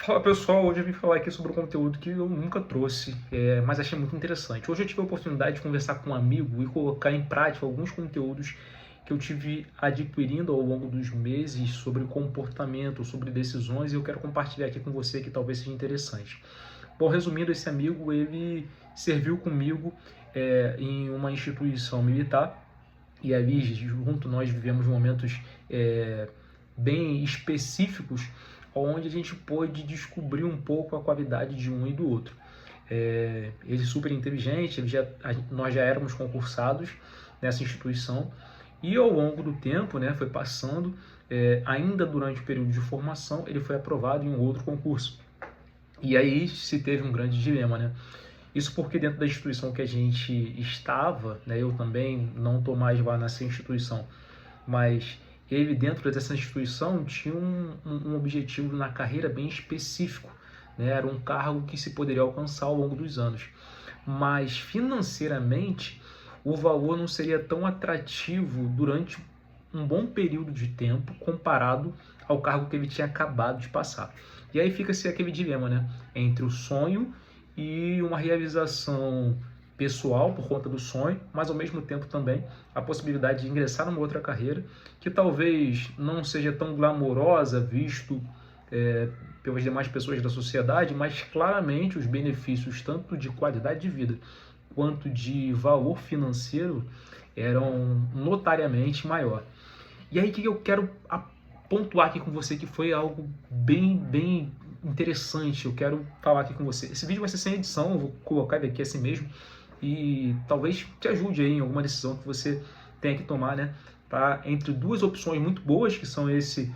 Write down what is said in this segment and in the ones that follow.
Fala pessoal, hoje eu vim falar aqui sobre um conteúdo que eu nunca trouxe, mas achei muito interessante. Hoje eu tive a oportunidade de conversar com um amigo e colocar em prática alguns conteúdos que eu tive adquirindo ao longo dos meses sobre comportamento, sobre decisões, e eu quero compartilhar aqui com você que talvez seja interessante. Bom, resumindo, esse amigo ele serviu comigo em uma instituição militar e ali junto nós vivemos momentos bem específicos onde a gente pôde descobrir um pouco a qualidade de um e do outro. Ele é super inteligente, nós já éramos concursados nessa instituição e ao longo do tempo, né, foi passando, ainda durante o período de formação, ele foi aprovado em um outro concurso. E aí se teve um grande dilema, né? Isso porque dentro da instituição que a gente estava, né, eu também não estou mais lá nessa instituição, mas ele dentro dessa instituição tinha um objetivo na carreira bem específico, né? Era um cargo que se poderia alcançar ao longo dos anos, mas financeiramente o valor não seria tão atrativo durante um bom período de tempo comparado ao cargo que ele tinha acabado de passar. E aí fica-se aquele dilema, né? Entre o sonho e uma realização pessoal por conta do sonho, mas ao mesmo tempo também a possibilidade de ingressar numa outra carreira que talvez não seja tão glamourosa visto pelas demais pessoas da sociedade, mas claramente os benefícios tanto de qualidade de vida quanto de valor financeiro eram notariamente maior. E aí o que eu quero pontuar aqui com você que foi algo bem interessante, eu quero falar aqui com você. Esse vídeo vai ser sem edição, eu vou colocar ele aqui assim mesmo e talvez te ajude aí em alguma decisão que você tenha que tomar, né? Tá entre duas opções muito boas, que são esse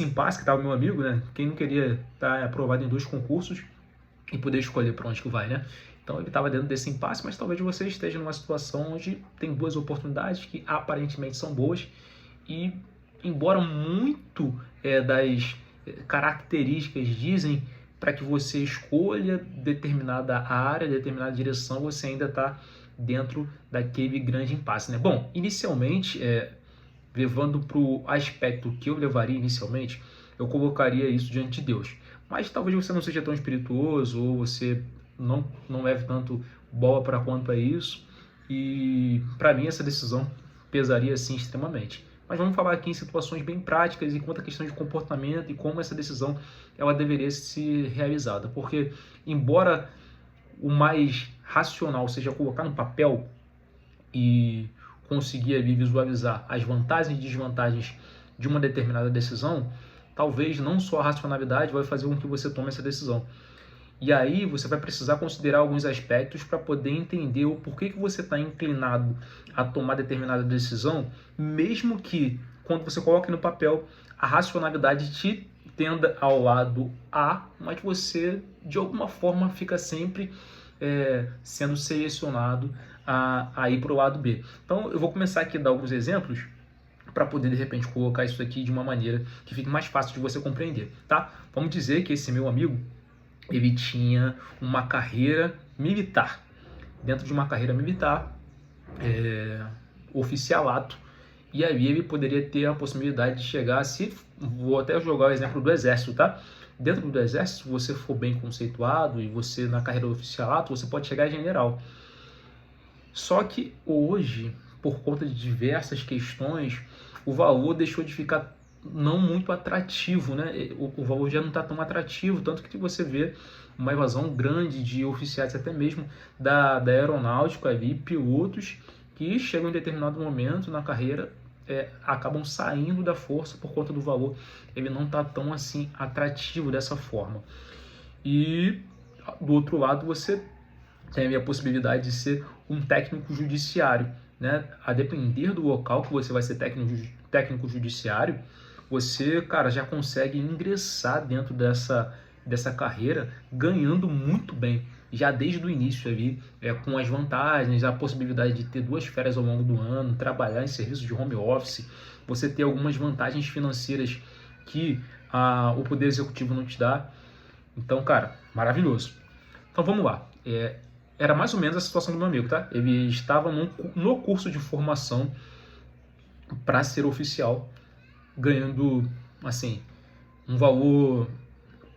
impasse que tá o meu amigo, né? Quem não queria estar aprovado em dois concursos e poder escolher para onde que vai, né? Então ele estava dentro desse impasse, mas talvez você esteja numa situação onde tem duas oportunidades que aparentemente são boas e embora muito das características dizem para que você escolha determinada área, determinada direção, você ainda está dentro daquele grande impasse, né? Bom, inicialmente, levando para o aspecto que eu levaria inicialmente, eu colocaria isso diante de Deus. Mas talvez você não seja tão espirituoso ou você não leve tanto bola para quanto a isso. E para mim essa decisão pesaria sim extremamente. Mas vamos falar aqui em situações bem práticas e quanto à questão de comportamento e como essa decisão ela deveria ser realizada. Porque, embora o mais racional seja colocar no papel e conseguir ali visualizar as vantagens e desvantagens de uma determinada decisão, talvez não só a racionalidade vai fazer com que você tome essa decisão. E aí você vai precisar considerar alguns aspectos para poder entender o porquê que você está inclinado a tomar determinada decisão, mesmo que quando você coloque no papel a racionalidade te tenda ao lado A, mas você de alguma forma fica sempre sendo selecionado a ir para o lado B. Então eu vou começar aqui a dar alguns exemplos para poder de repente colocar isso aqui de uma maneira que fique mais fácil de você compreender, tá? Vamos dizer que esse meu amigo ele tinha uma carreira militar. Dentro de uma carreira militar, oficialato, e aí ele poderia ter a possibilidade de chegar, se vou até jogar o exemplo do exército, tá? Dentro do exército, se você for bem conceituado e você na carreira do oficialato, você pode chegar a general. Só que hoje, por conta de diversas questões, o valor deixou de ficar não muito atrativo, né? O valor já não está tão atrativo, tanto que você vê uma evasão grande de oficiais, até mesmo da aeronáutica ali, pilotos que chegam em determinado momento na carreira, acabam saindo da força por conta do valor, ele não está tão assim atrativo dessa forma. E do outro lado você tem a possibilidade de ser um técnico judiciário, né? A depender do local que você vai ser técnico judiciário, você, cara, já consegue ingressar dentro dessa carreira ganhando muito bem, já desde o início ali, com as vantagens, a possibilidade de ter 2 férias ao longo do ano, trabalhar em serviço de home office, você ter algumas vantagens financeiras que o Poder Executivo não te dá. Então, cara, maravilhoso. Então vamos lá. Era mais ou menos a situação do meu amigo, tá? Ele estava no curso de formação para ser oficial, ganhando assim um valor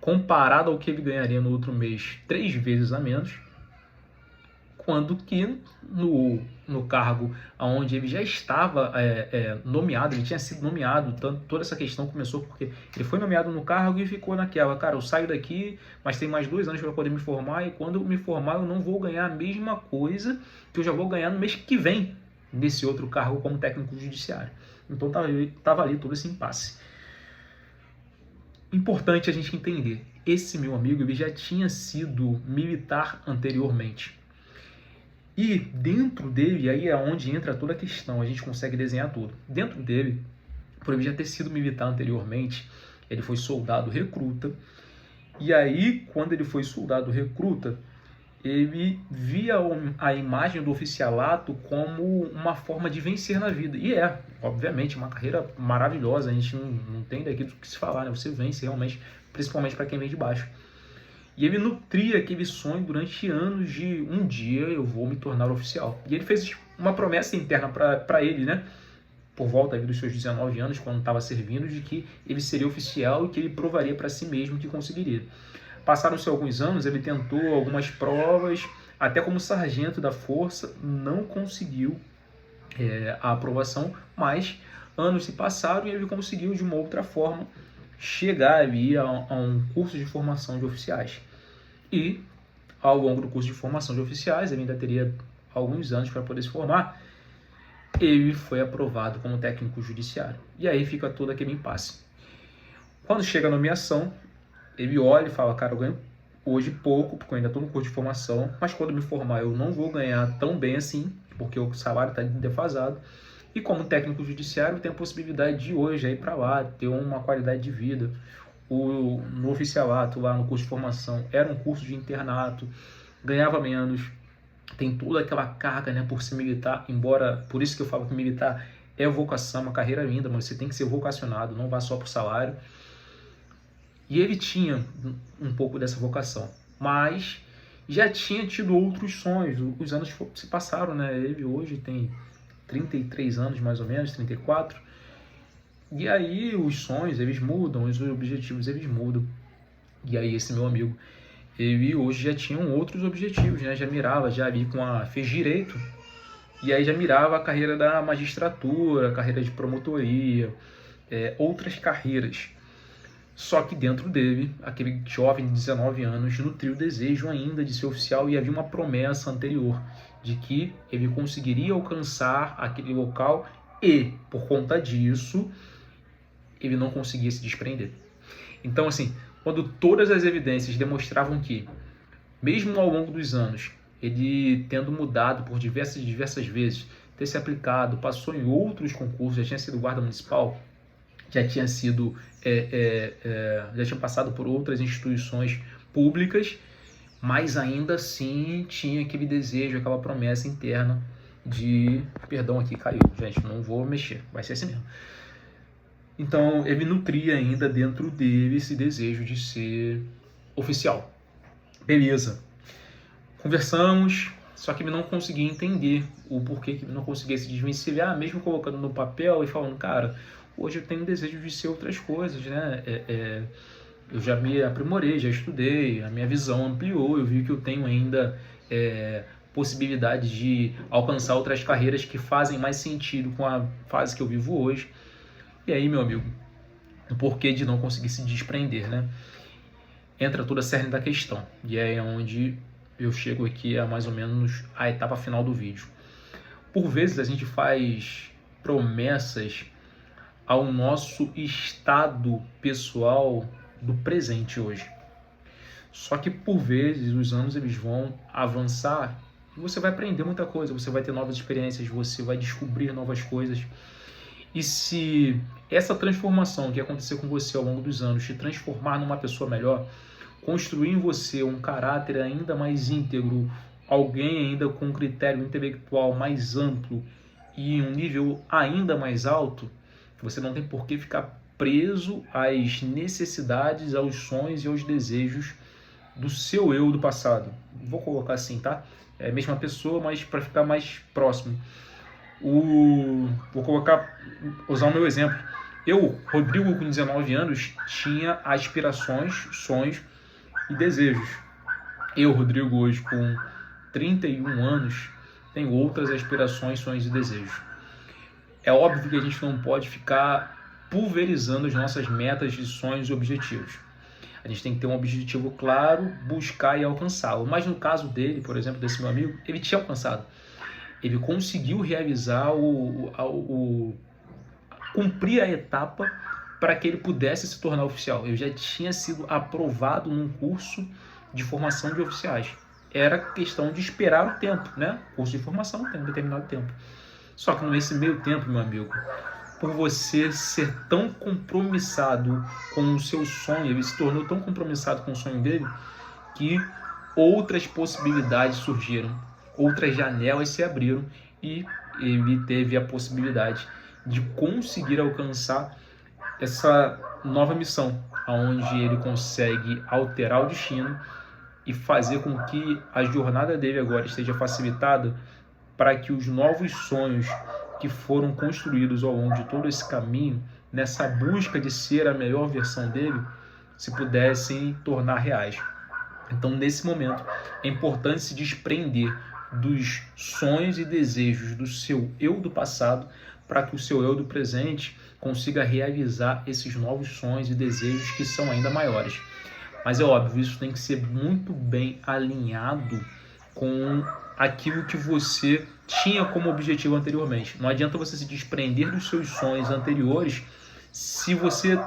comparado ao que ele ganharia no outro mês 3 vezes a menos, quando que no cargo onde ele já estava nomeado, ele tinha sido nomeado, toda essa questão começou porque ele foi nomeado no cargo e ficou naquela, cara, eu saio daqui, mas tem mais 2 anos para poder me formar, e quando eu me formar eu não vou ganhar a mesma coisa que eu já vou ganhar no mês que vem, nesse outro cargo como técnico judiciário. Então estava ali todo esse impasse. Importante a gente entender, esse meu amigo ele já tinha sido militar anteriormente. E dentro dele, aí é onde entra toda a questão, a gente consegue desenhar tudo. Dentro dele, por ele já ter sido militar anteriormente, ele foi soldado recruta, e aí quando ele foi soldado recruta, ele via a imagem do oficialato como uma forma de vencer na vida. E obviamente, uma carreira maravilhosa, a gente não tem daqui do que se falar, né? Você vence realmente, principalmente para quem vem de baixo. E ele nutria aquele sonho durante anos de um dia eu vou me tornar oficial. E ele fez uma promessa interna para ele, né? Por volta dos seus 19 anos, quando estava servindo, de que ele seria oficial e que ele provaria para si mesmo que conseguiria. Passaram-se alguns anos, ele tentou algumas provas, até como sargento da força, não conseguiu a aprovação, mas anos se passaram e ele conseguiu de uma outra forma chegar ali a um curso de formação de oficiais. E ao longo do curso de formação de oficiais, ele ainda teria alguns anos para poder se formar, ele foi aprovado como técnico judiciário. E aí fica todo aquele impasse. Quando chega a nomeação, ele olha e fala, cara, eu ganho hoje pouco, porque eu ainda estou no curso de formação, mas quando me formar eu não vou ganhar tão bem assim, porque o salário está defasado. E como técnico judiciário, tem a possibilidade de hoje ir para lá, ter uma qualidade de vida. No oficialato, lá no curso de formação, era um curso de internato, ganhava menos, tem toda aquela carga, né, por ser militar, embora, por isso que eu falo que militar é vocação, uma carreira linda, mas você tem que ser vocacionado, não vá só por salário. E ele tinha um pouco dessa vocação, mas já tinha tido outros sonhos, os anos se passaram, né, ele hoje tem 33 anos mais ou menos, 34, e aí os sonhos eles mudam, os objetivos eles mudam, e aí esse meu amigo, ele hoje já tinha outros objetivos, né? Fez direito, e aí já mirava a carreira da magistratura, a carreira de promotoria, outras carreiras. Só que dentro dele, aquele jovem de 19 anos nutriu o desejo ainda de ser oficial e havia uma promessa anterior de que ele conseguiria alcançar aquele local e, por conta disso, ele não conseguia se desprender. Então, assim, quando todas as evidências demonstravam que, mesmo ao longo dos anos, ele tendo mudado por diversas vezes, ter se aplicado, passou em outros concursos, já tinha sido guarda municipal, já tinha sido já tinha passado por outras instituições públicas, mas ainda assim tinha aquele desejo, aquela promessa interna de, perdão, aqui caiu, gente, não vou mexer, vai ser assim mesmo. Então ele nutria ainda dentro dele esse desejo de ser oficial. Beleza, conversamos, só que ele não conseguia entender o porquê que ele não conseguia se desvencilhar, mesmo colocando no papel e falando, cara, hoje eu tenho desejo de ser outras coisas, né? Eu já me aprimorei, já estudei, a minha visão ampliou, eu vi que eu tenho ainda possibilidade de alcançar outras carreiras que fazem mais sentido com a fase que eu vivo hoje. E aí, meu amigo, o porquê de não conseguir se desprender, né? Entra toda a cerne da questão, e é onde eu chego aqui a mais ou menos a etapa final do vídeo. Por vezes a gente faz promessas ao nosso estado pessoal do presente hoje. Só que por vezes os anos eles vão avançar e você vai aprender muita coisa, você vai ter novas experiências, você vai descobrir novas coisas. E se essa transformação que aconteceu com você ao longo dos anos te transformar numa pessoa melhor, construir em você um caráter ainda mais íntegro, alguém ainda com um critério intelectual mais amplo e um nível ainda mais alto, você não tem por que ficar preso às necessidades, aos sonhos e aos desejos do seu eu do passado. Vou colocar assim, tá? É a mesma pessoa, mas para ficar mais próximo. Vou usar o meu exemplo. Eu, Rodrigo, com 19 anos, tinha aspirações, sonhos e desejos. Eu, Rodrigo, hoje com 31 anos, tenho outras aspirações, sonhos e desejos. É óbvio que a gente não pode ficar pulverizando as nossas metas de sonhos e objetivos. A gente tem que ter um objetivo claro, buscar e alcançá-lo. Mas no caso dele, por exemplo, desse meu amigo, ele tinha alcançado. Ele conseguiu realizar cumprir a etapa para que ele pudesse se tornar oficial. Eu já tinha sido aprovado num curso de formação de oficiais. Era questão de esperar o tempo, né? Curso de formação tem um determinado tempo. Só que nesse meio tempo, meu amigo, por você ser tão compromissado com o seu sonho, ele se tornou tão compromissado com o sonho dele, que outras possibilidades surgiram, outras janelas se abriram e ele teve a possibilidade de conseguir alcançar essa nova missão, onde ele consegue alterar o destino e fazer com que a jornada dele agora esteja facilitada para que os novos sonhos que foram construídos ao longo de todo esse caminho, nessa busca de ser a melhor versão dele, se pudessem tornar reais. Então, nesse momento, é importante se desprender dos sonhos e desejos do seu eu do passado, para que o seu eu do presente consiga realizar esses novos sonhos e desejos que são ainda maiores. Mas é óbvio, isso tem que ser muito bem alinhado com aquilo que você tinha como objetivo anteriormente. Não adianta você se desprender dos seus sonhos anteriores se você,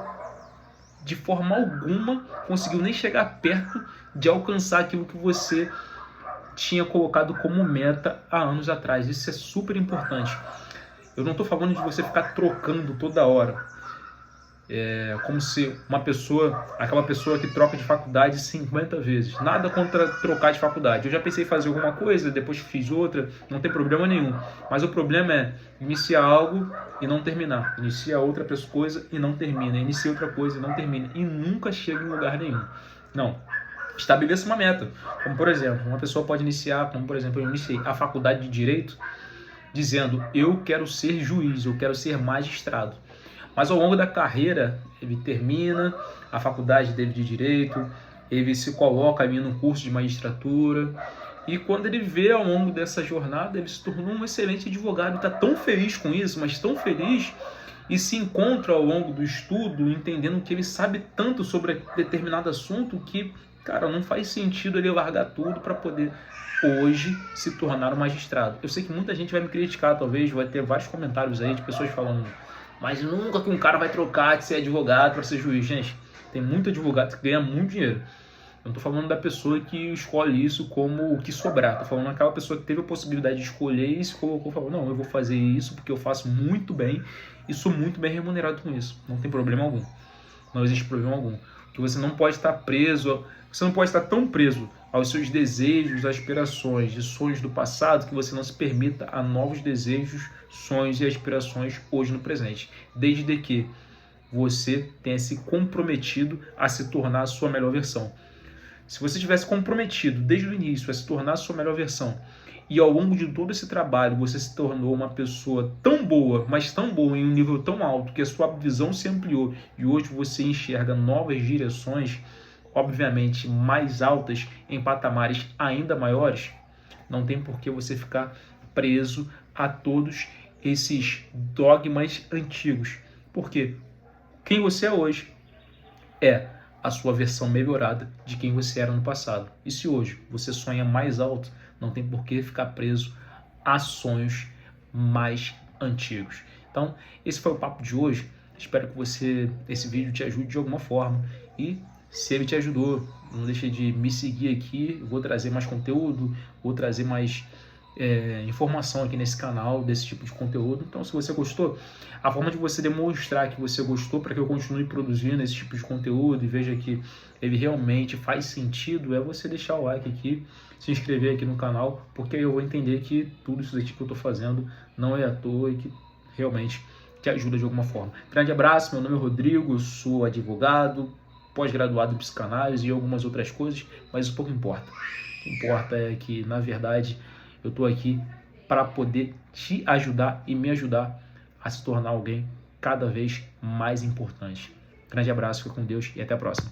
de forma alguma, conseguiu nem chegar perto de alcançar aquilo que você tinha colocado como meta há anos atrás. Isso é super importante. Eu não estou falando de você ficar trocando toda hora. É como se aquela pessoa que troca de faculdade 50 vezes. Nada contra trocar de faculdade. Eu já pensei em fazer alguma coisa, depois fiz outra, não tem problema nenhum. Mas o problema é iniciar algo e não terminar. Inicia outra coisa e não termina. Inicia outra coisa e não termina. E nunca chega em lugar nenhum. Não. Estabeleça uma meta. Como, por exemplo, uma pessoa pode iniciar, como por exemplo, eu iniciei a faculdade de Direito dizendo, eu quero ser juiz, eu quero ser magistrado. Mas ao longo da carreira, ele termina a faculdade dele de Direito, ele se coloca ali no curso de magistratura, e quando ele vê ao longo dessa jornada, ele se tornou um excelente advogado, está tão feliz com isso, mas tão feliz, e se encontra ao longo do estudo, entendendo que ele sabe tanto sobre determinado assunto que, cara, não faz sentido ele largar tudo para poder hoje se tornar um magistrado. Eu sei que muita gente vai me criticar, talvez, vai ter vários comentários aí de pessoas falando, mas nunca que um cara vai trocar de ser advogado para ser juiz. Gente, tem muito advogado que ganha muito dinheiro. Eu não estou falando da pessoa que escolhe isso como o que sobrar. Estou falando daquela pessoa que teve a possibilidade de escolher e se colocou e falou, não, eu vou fazer isso porque eu faço muito bem e sou muito bem remunerado com isso. Não tem problema algum. Não existe problema algum. Que você não pode estar preso, você não pode estar tão preso aos seus desejos, aspirações e sonhos do passado que você não se permita a novos desejos, sonhos e aspirações hoje no presente. Desde que você tenha se comprometido a se tornar a sua melhor versão. Se você tivesse comprometido desde o início a se tornar a sua melhor versão e ao longo de todo esse trabalho você se tornou uma pessoa tão boa, mas tão boa em um nível tão alto que a sua visão se ampliou e hoje você enxerga novas direções, obviamente mais altas, em patamares ainda maiores, não tem por que você ficar preso a todos esses dogmas antigos. Porque quem você é hoje é a sua versão melhorada de quem você era no passado. E se hoje você sonha mais alto, não tem por que ficar preso a sonhos mais antigos. Então, esse foi o papo de hoje. Espero que esse vídeo te ajude de alguma forma. E se ele te ajudou, não deixe de me seguir aqui. Eu vou trazer mais conteúdo, vou trazer mais informação aqui nesse canal desse tipo de conteúdo. Então, se você gostou, a forma de você demonstrar que você gostou para que eu continue produzindo esse tipo de conteúdo e veja que ele realmente faz sentido é você deixar o like aqui, se inscrever aqui no canal, porque aí eu vou entender que tudo isso aqui que eu estou fazendo não é à toa e que realmente te ajuda de alguma forma. Grande abraço, meu nome é Rodrigo, sou advogado, pós-graduado em psicanálise e algumas outras coisas, mas isso pouco importa. O que importa é que, na verdade, eu estou aqui para poder te ajudar e me ajudar a se tornar alguém cada vez mais importante. Grande abraço, fica com Deus e até a próxima.